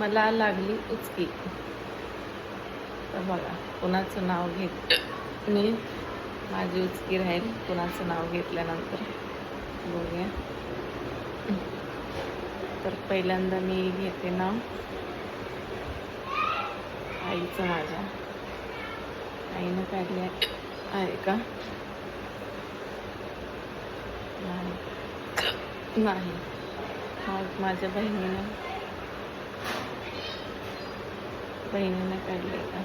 मला लागली उचकी. तर बघा, कुणाचं नाव घेत मी माझी उचकी राहील कुणाचं नाव घेतल्यानंतर. बघूया. तर पहिल्यांदा मी घेते नाव आईचं. माझ्या आईनं काढले आहे का? नाही. मग माझ्या बहिणीनं काढले का?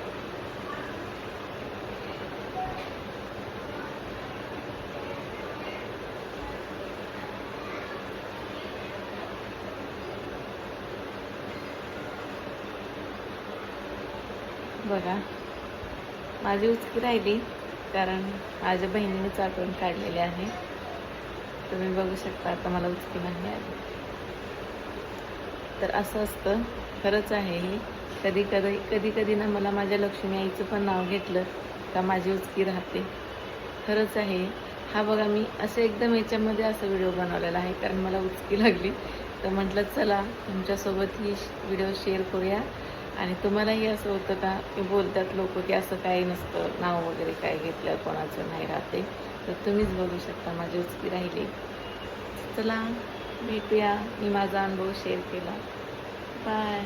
बघा, माझी उचकी राहिली कारण माझ्या बहिणीनेच आठवण काढलेली आहे. तुम्ही बघू शकता आता मला उचकी नाही आली. तर असं असतं, खरंच आहे हे. कधी कधी ना मला माझ्या लक्ष्मी आईचं पण नाव घेतलं का माझी उचकी राहते. खरंच आहे. हा बघा, मी असं एकदम याच्यामध्ये असं व्हिडिओ बनवलेला आहे कारण मला उचकी लागली. तर म्हटलं चला तुमच्यासोबत ही व्हिडिओ शेअर करूया. आणि तुम्हालाही असं होतं का की बोलतात लोक की असं काही नसतं, नाव वगैरे काय घेतलं कोणाचं नाही राहते. तर तुम्हीच बघू शकता माझी उचकी राहिली. चला भेटूया. मी माझा अनुभव शेअर केला. बाय.